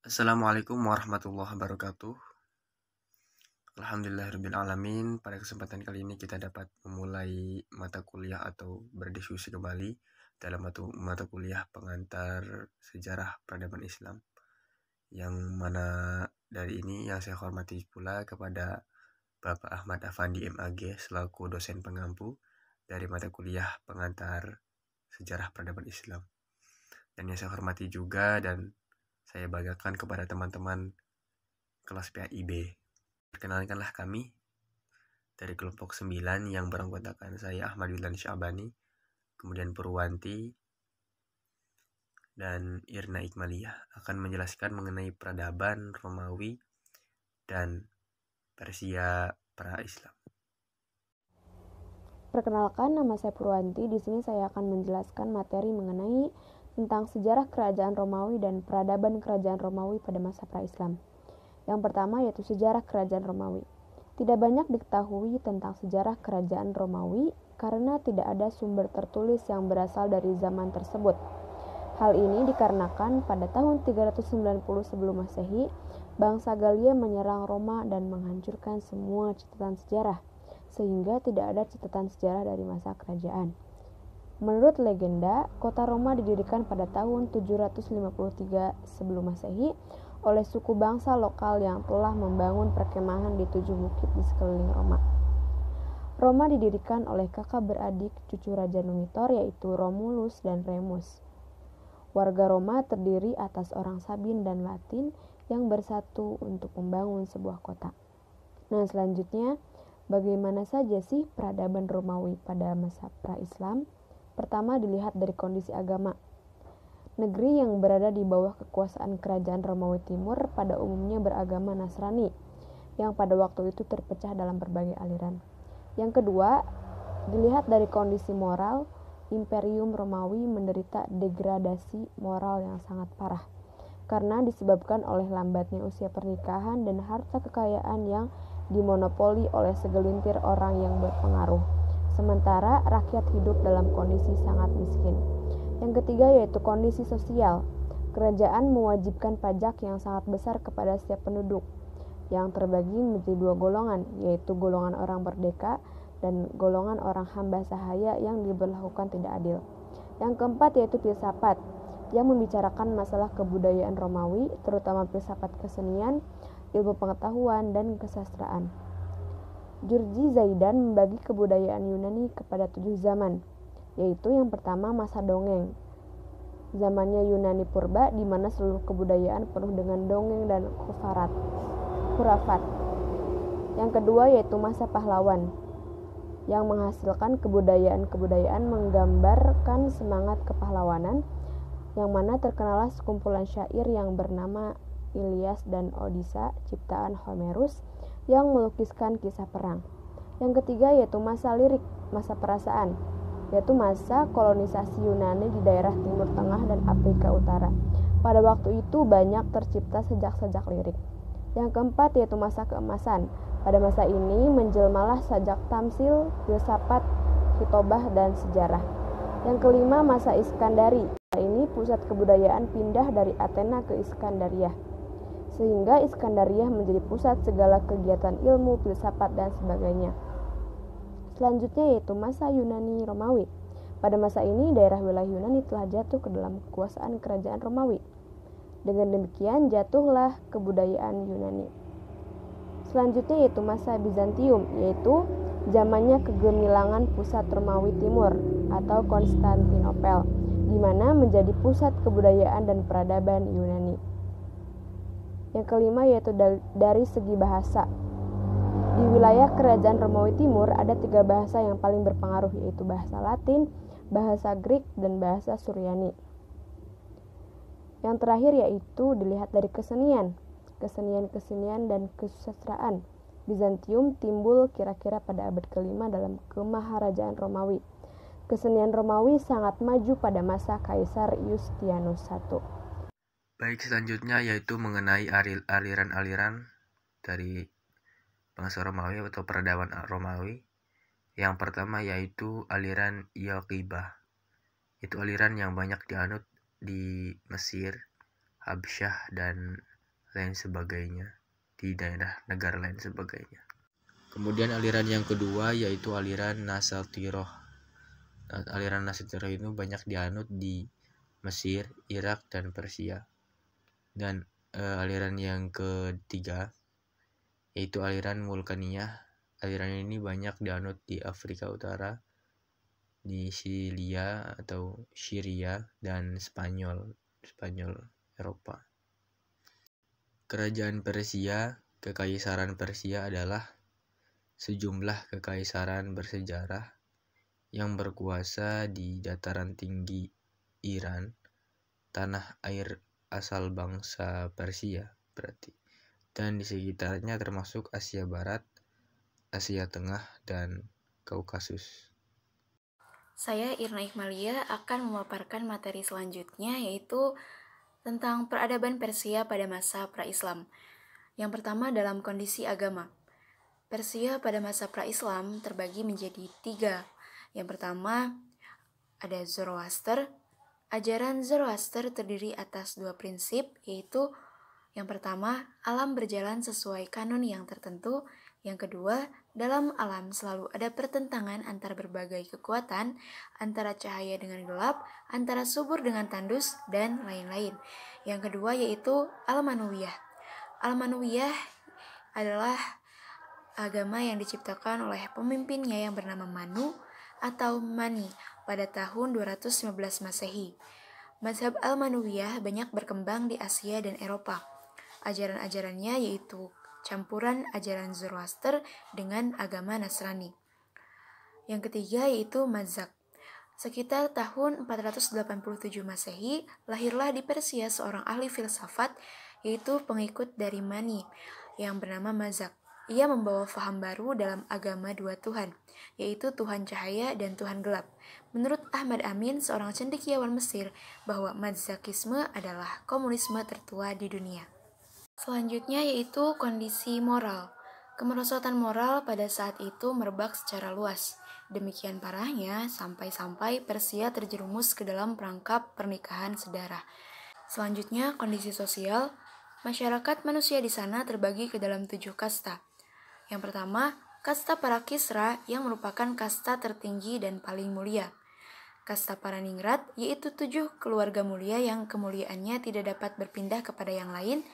Assalamualaikum warahmatullahi wabarakatuh. Alhamdulillahirrabbilalamin. Pada kesempatan kali ini kita dapat memulai mata kuliah atau berdiskusi kembali dalam mata kuliah pengantar sejarah peradaban Islam. Yang mana dari ini yang saya hormati pula kepada Bapak Ahmad Afandi MAG selaku dosen pengampu dari mata kuliah pengantar sejarah peradaban Islam. Dan yang saya hormati juga dan saya banggakan kepada teman-teman kelas PAIB. Perkenalkanlah kami dari kelompok 9 yang beranggotakan saya Ahmad Wilan Syabani, kemudian Purwanti dan Irna Ikmaliyah akan menjelaskan mengenai peradaban Romawi dan Persia pra-Islam. Perkenalkan, nama saya Purwanti. Di sini saya akan menjelaskan materi mengenai tentang sejarah kerajaan Romawi dan peradaban kerajaan Romawi pada masa pra-Islam. Yang pertama yaitu sejarah kerajaan Romawi. Tidak banyak diketahui tentang sejarah kerajaan Romawi karena tidak ada sumber tertulis yang berasal dari zaman tersebut. Hal ini dikarenakan pada tahun 390 sebelum Masehi, bangsa Galia menyerang Roma dan menghancurkan semua catatan sejarah, sehingga tidak ada catatan sejarah dari masa kerajaan. Menurut legenda, kota Roma didirikan pada tahun 753 sebelum Masehi oleh suku bangsa lokal yang telah membangun perkemahan di 7 bukit di sekeliling Roma. Roma didirikan oleh kakak beradik cucu Raja Numitor yaitu Romulus dan Remus. Warga Roma terdiri atas orang Sabin dan Latin yang bersatu untuk membangun sebuah kota. Nah, selanjutnya, bagaimana saja sih peradaban Romawi pada masa pra-Islam? Pertama, dilihat dari kondisi agama. Negeri yang berada di bawah kekuasaan kerajaan Romawi Timur pada umumnya beragama Nasrani, yang pada waktu itu terpecah dalam berbagai aliran. Yang kedua, dilihat dari kondisi moral. Imperium Romawi menderita degradasi moral yang sangat parah karena disebabkan oleh lambatnya usia pernikahan dan harta kekayaan yang dimonopoli oleh segelintir orang yang berpengaruh, sementara rakyat hidup dalam kondisi sangat miskin. Yang ketiga yaitu kondisi sosial. Kerajaan mewajibkan pajak yang sangat besar kepada setiap penduduk, yang terbagi menjadi dua golongan, yaitu golongan orang merdeka dan golongan orang hamba sahaya yang diberlakukan tidak adil. Yang keempat yaitu filsafat, yang membicarakan masalah kebudayaan Romawi, terutama filsafat kesenian, ilmu pengetahuan, dan kesastraan. Jurji Zaidan membagi kebudayaan Yunani kepada 7 zaman, yaitu yang pertama masa dongeng. Zamannya Yunani purba di mana seluruh kebudayaan penuh dengan dongeng dan khurafat. Yang kedua yaitu masa pahlawan, yang menghasilkan kebudayaan-kebudayaan menggambarkan semangat kepahlawanan, yang mana terkenalah sekumpulan syair yang bernama Ilyas dan Odisa ciptaan Homerus yang melukiskan kisah perang. Yang ketiga yaitu masa lirik, masa perasaan, yaitu masa kolonisasi Yunani di daerah Timur Tengah dan Afrika Utara. Pada waktu itu banyak tercipta sajak-sajak lirik. Yang keempat yaitu masa keemasan. Pada masa ini menjelmalah sajak tamsil, filsafat, khitobah, dan sejarah. Yang kelima masa Iskandari. Ini pusat kebudayaan pindah dari Athena ke Iskandariah, sehingga Iskandariah menjadi pusat segala kegiatan ilmu, filsafat, dan sebagainya. Selanjutnya yaitu masa Yunani Romawi. Pada masa ini daerah wilayah Yunani telah jatuh ke dalam kekuasaan kerajaan Romawi. Dengan demikian jatuhlah kebudayaan Yunani. Selanjutnya yaitu masa Bizantium, yaitu zamannya kegemilangan pusat Romawi Timur atau Konstantinopel, di mana menjadi pusat kebudayaan dan peradaban Yunani. Yang kelima yaitu dari segi bahasa. Di wilayah kerajaan Romawi Timur ada 3 bahasa yang paling berpengaruh, yaitu bahasa Latin, bahasa Greek, dan bahasa Suryani. Yang terakhir yaitu dilihat dari kesenian dan kesusastraan. Bizantium timbul kira-kira pada abad ke-5 dalam kemaharajaan Romawi. Kesenian Romawi sangat maju pada masa Kaisar Yustianus I. Baik, selanjutnya yaitu mengenai aliran-aliran dari bangsa Romawi atau peradaban Romawi. Yang pertama yaitu aliran Yaqibah. Itu aliran yang banyak dianut di Mesir, Habsyah, dan lain sebagainya di daerah negara lain sebagainya. Kemudian aliran yang kedua yaitu aliran Nasatirah. Aliran Nasatirah itu banyak dianut di Mesir, Irak, dan Persia. Dan aliran yang ketiga yaitu aliran Mulkaniyah. Aliran ini banyak dianut di Afrika Utara, di Syria atau Syria, dan Spanyol Eropa. Kerajaan Persia, Kekaisaran Persia adalah sejumlah kekaisaran bersejarah yang berkuasa di dataran tinggi Iran, tanah air asal bangsa Persia berarti, dan di sekitarnya termasuk Asia Barat, Asia Tengah, dan Kaukasus. Saya Irna Iqmalia akan memaparkan materi selanjutnya yaitu tentang peradaban Persia pada masa pra-Islam. Yang pertama dalam kondisi agama. Persia pada masa pra-Islam terbagi menjadi 3. Yang pertama ada Zoroaster. Ajaran Zoroaster terdiri atas 2 prinsip, yaitu yang pertama, alam berjalan sesuai kanon yang tertentu. Yang kedua, dalam alam selalu ada pertentangan antara berbagai kekuatan, antara cahaya dengan gelap, antara subur dengan tandus, dan lain-lain. Yang kedua yaitu Al-Manuwiyah. Al-Manuwiyah adalah agama yang diciptakan oleh pemimpinnya yang bernama Manu atau Mani pada tahun 215 Masehi. Mazhab Al-Manuwiyah banyak berkembang di Asia dan Eropa. Ajaran-ajarannya yaitu campuran ajaran Zoroaster dengan agama Nasrani. Yang ketiga yaitu Mazak. Sekitar tahun 487 Masehi, lahirlah di Persia seorang ahli filsafat, yaitu pengikut dari Mani, yang bernama Mazak. Ia membawa faham baru dalam agama 2 Tuhan, yaitu Tuhan cahaya dan Tuhan gelap. Menurut Ahmad Amin, seorang cendekiawan Mesir, bahwa Mazakisme adalah komunisme tertua di dunia. Selanjutnya yaitu kondisi moral. Kemerosotan moral pada saat itu merebak secara luas. Demikian parahnya sampai-sampai Persia terjerumus ke dalam perangkap pernikahan sedara. Selanjutnya kondisi sosial. Masyarakat manusia di sana terbagi ke dalam 7 kasta. Yang pertama, kasta para Kisra yang merupakan kasta tertinggi dan paling mulia. Kasta para Ningrat yaitu 7 keluarga mulia yang kemuliaannya tidak dapat berpindah kepada yang lain.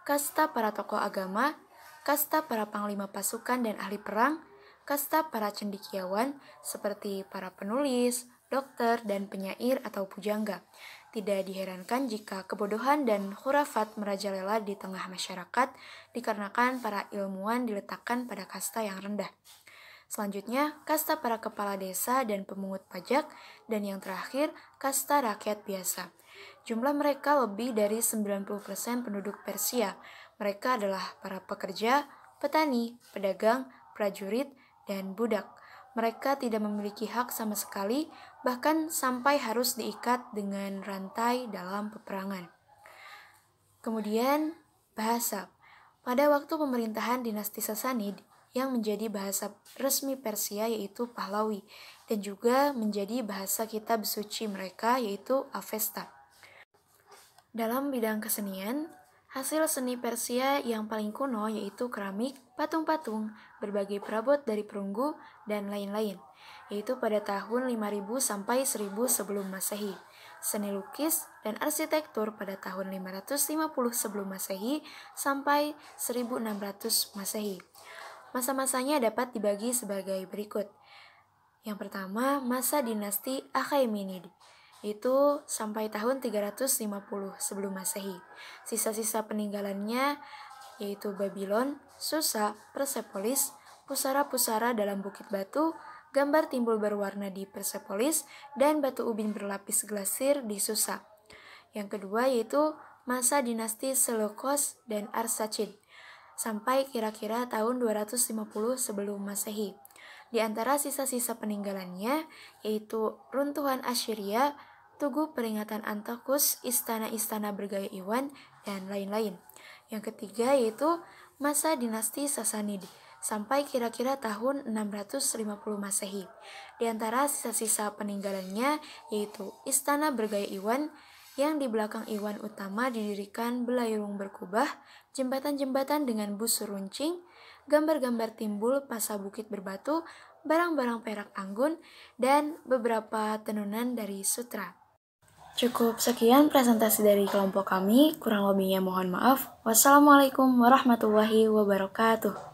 Kasta para tokoh agama, kasta para panglima pasukan dan ahli perang, kasta para cendekiawan seperti para penulis, dokter, dan penyair atau pujangga. Tidak diherankan jika kebodohan dan khurafat merajalela di tengah masyarakat dikarenakan para ilmuwan diletakkan pada kasta yang rendah. Selanjutnya, kasta para kepala desa dan pemungut pajak, dan yang terakhir, kasta rakyat biasa. Jumlah mereka lebih dari 90% penduduk Persia. Mereka adalah para pekerja, petani, pedagang, prajurit, dan budak. Mereka tidak memiliki hak sama sekali, bahkan sampai harus diikat dengan rantai dalam peperangan. Kemudian, bahasa. Pada waktu pemerintahan dinasti Sasanid, yang menjadi bahasa resmi Persia yaitu Pahlawi, dan juga menjadi bahasa kitab suci mereka yaitu Avesta. Dalam bidang kesenian, hasil seni Persia yang paling kuno yaitu keramik, patung-patung, berbagai perabot dari perunggu, dan lain-lain, yaitu pada tahun 5000 sampai 1000 sebelum Masehi. Seni lukis dan arsitektur pada tahun 550 sebelum Masehi sampai 1600 Masehi. Masa-masanya dapat dibagi sebagai berikut. Yang pertama, masa dinasti Achaemenid, itu sampai tahun 350 sebelum Masehi. Sisa-sisa peninggalannya yaitu Babylon, Susa, Persepolis, pusara-pusara dalam bukit batu, gambar timbul berwarna di Persepolis, dan batu ubin berlapis glasir di Susa. Yang kedua yaitu masa dinasti Seleukos dan Arsacid, sampai kira-kira tahun 250 sebelum Masehi. Di antara sisa-sisa peninggalannya yaitu runtuhan Assyria, tugu peringatan Antiochus, istana-istana bergaya Iwan, dan lain-lain. Yang ketiga yaitu masa dinasti Sasanid, sampai kira-kira tahun 650 Masehi. Di antara sisa-sisa peninggalannya yaitu istana bergaya Iwan, yang di belakang Iwan utama didirikan belayung berkubah, jembatan-jembatan dengan bus runcing, gambar-gambar timbul pasa bukit berbatu, barang-barang perak anggun, dan beberapa tenunan dari sutra. Cukup sekian presentasi dari kelompok kami, kurang lebihnya mohon maaf. Wassalamualaikum warahmatullahi wabarakatuh.